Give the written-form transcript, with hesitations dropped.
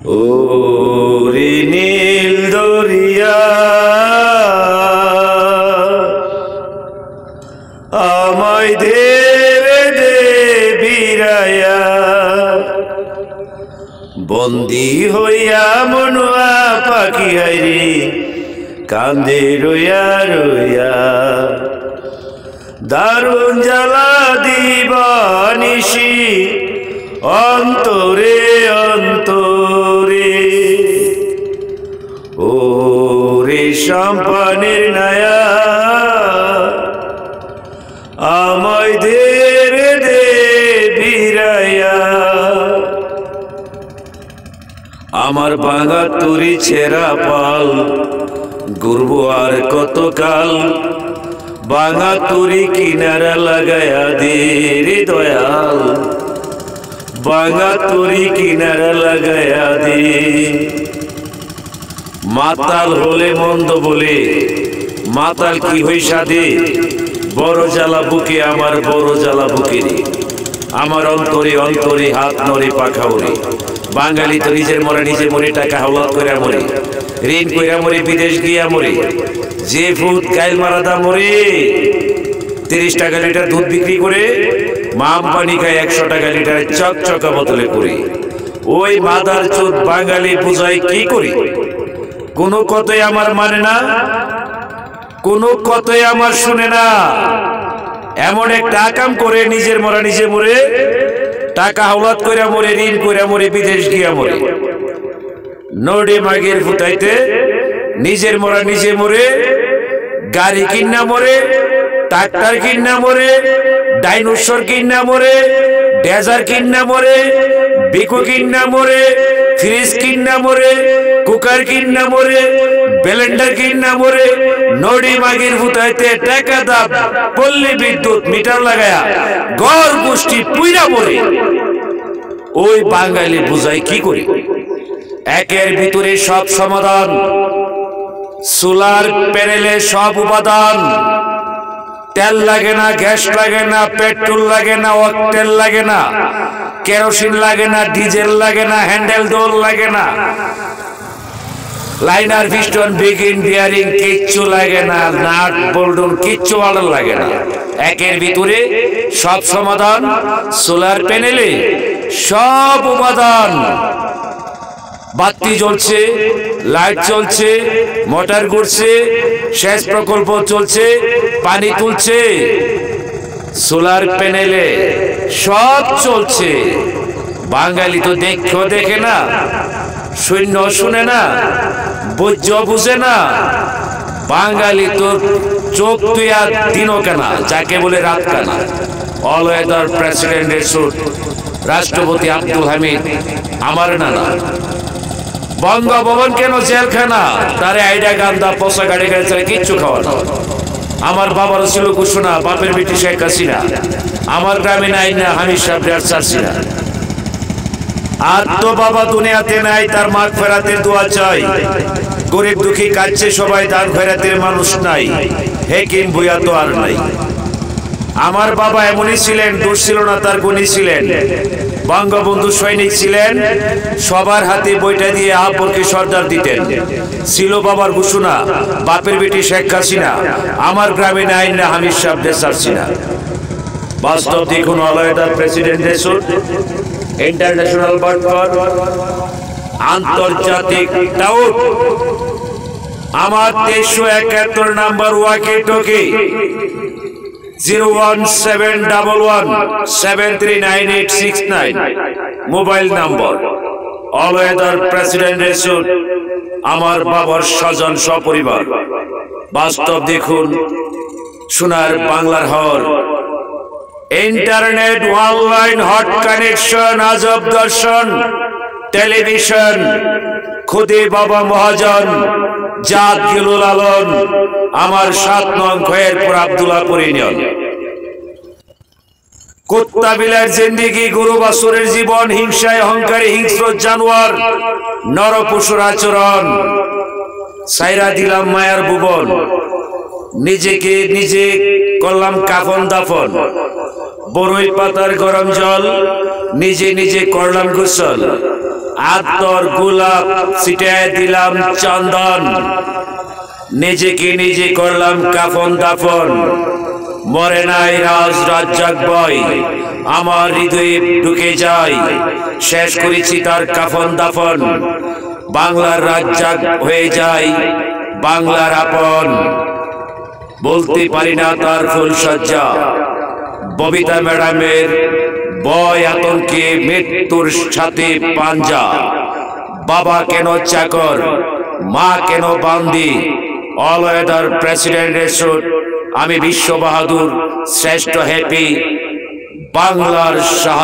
ওরে নীল দরিয়া আমায় ধেরে দে বিরায়া, বন্দি হইয়া মনুয়া পাখি হাইরে কান্দে রইয়া রইয়া। দারুণ জ্বালা দিবানিশি অন্তরে অন্তরে, ওরে সম্পানের নায়া আমায় ধেরে দে বিরায়া। আমার ভাঙা তুরি ছেঁড়া পাল ঘুরবো আর কতকাল, ভাঙা তুরি কিনারা লাগায়া দে রে দয়াল, ভাঙা তুরি কিনারা লাগায়া দে। মাতাল হলে মন্দ বলে মাতাল কি হই সাধে, বড় জ্বালা বুকে আমার বড় জ্বালা বুকে রে, আমার অন্তরে অন্তরে হাত নড়ে পাখা ওরে। বাঙালি তো নিজের মরে নিজে মরে, টাকা হাওলাত করে মরে, ঋণ কইরা মরে, বিদেশ গিয়া মরে, যে ফুট গাইল মারাদা মরে। 30 টাকা লিটার দুধ বিক্রি করে মাম পানি খায় 100 টাকা লিটার চকচকা বোতলে করে। ওই মাদার চোদ বাঙালি বুঝাই কি করি, কোনো কথাই আমার মানে না, কোনো কথাই আমার শুনে না। এমন একটা কাম করে নিজের মরা নিজে মরে, টাকা হাওলাত কইরা মরে, ঋণ কইরা মরে, বিদেশ গিয়া মরে। নড়ে মাগের ফুটাইতে নিজের মরা নিজে মরে, গাড়ি কিনা মরে, ট্রাক্টর কিনা মরে, ডাইনোসর কিনা মরে, ডেজার কিনা মরে, বিকো কিনা মরে, ফ্রিজ কিনা মরে, কুকার কিনা মরে, ব্লেন্ডার কিনা মরে। নড়ি মাগির ফুটাইতে টাকা দাম পল্লী বিদ্যুৎ মিটার লাগায়া গড় গোষ্ঠী পুইরা মরে। ওই বাঙালি বুঝাই কি করি, একের ভিতরে সব সমাধান, সোলার প্যানেলে সব উপাদান। তেল লাগে না, গ্যাস লাগে না, পেট্রোল লাগে না, অকটেল লাগে না, কেরোসিন লাগে না, ডিজেল লাগে না, হ্যান্ডেল দোল লাগে না, লাইনার পিস্টন বিগিন বিয়ারিং কিচ্ছু লাগে না, নাট বোল্টন কিচ্ছু ভালো লাগে না। একের ভিতরে সব সমাধান, সোলার প্যানেলে সব উপাদান। বাতি জ্বলছে, লাইট চলছে, মোটর ঘুরছে, সেচ প্রকল্প চলছে, পানি তুলছে, সোলার প্যানেলে সব চলছে। বাঙালি তো দেখেও দেখে না, শূন্য শুনে না, বৈজ্য বুঝে না। বাঙালি তো চোখ তুই আর দিনও কেনা, যাকে বলে রাত কানা। অল ওয়েদার প্রেসিডেন্টের স্যুট, রাষ্ট্রপতি আব্দুল হামিদ আমার নানা। বঙ্গভবন কেন জেলখানা, তারে আইডা গান্দা পচা গাড়ি গাড়ি ছাড়া কিচ্ছু খাওয়া না। আমার বাবার ছিল ঘোষণা, বাপের বেটি শেখ হাসিনা, আমার গ্রামে নাই না হামিদ সাহেব আর চাচ্ছি না। আর তো বাবা দুনিয়াতে নাই, তার মাগ ফেরাতের দোয়া চাই। গরিব দুঃখী কাচ্ছে সবাই, দান ফেরাতের মানুষ নাই, হেকিম ভুইয়া তো আর নাই। আমার বাবা এমনই ছিলেন, দোষ ছিল না তার, গুণী ছিলেন, বঙ্গবন্ধু সৈনিক ছিলেন, সবার হাতে বইটা দিয়ে আপরকে সর্দার দিতেন। ছিল বাবার ঘোষণা, বাপের বেটি শেখ হাসিনা, আমার গ্রামে নাই না হামিদ সাহেব দেশাচ্ছি না। বাস্তব দেখুন, অল ওয়েদার প্রেসিডেন্টের স্যুট, ইন্টারন্যাশনাল বাটপার, আন্তর্জাতিক টাউট। আমার 2371 number walkie talkie 01711739869 mobile number. All weather প্রেসিডেন্টের স্যুট, আমার বাবার স্বজন সপরিবার। বাস্তব দেখুন, সোনার বাংলার হল, ইন্টারনেট, অনলাইন, হট কানেকশন, আজব দর্শন, টেলিভিশন, খুদে বাবা মহাজন, জাত গিলু লালন, আমার 7 নং খয়েরপুর আব্দুল্লাহপুর ইউনিয়ন। কুত্তা বিলার জিন্দিগি, গরু বাছুরের জীবন, হিংসায় অহংকারে হিংস্র জানোয়ার, নর পশুর আচরণ। সাইরা দিলাম মায়ার ভুবন, নিজেকে নিজে করলাম কাফন দাফন। বড়ই পাতার গরম জল, নিজে নিজে করলাম গোসল। আতর গোলাপ ছিটায় দিলাম চন্দন, নিজেকে নিজে করলাম কাফন দাফন। মরে নাই রাজ রাজ্জাক বয়, আমার হৃদয়ে ঢুকে যায়, শেষ করেছি তার কাফন দাফন। বাংলার রাজ্জাক হয়ে যায় বাংলার আপন, বলতে পারি না তার ফুলসজ্জা। ববিতা ম্যাডামের ভয় আতঙ্কে মৃত্যুর সাথে পাঞ্জা। বাবা কেন চাকর, মা কেন বান্দি, অল ওয়েদার প্রেসিডেন্টের স্যুট। আমি বিশ্ব বাহাদুর, শ্রেষ্ঠ হ্যাপি বাংলার সাহায্য।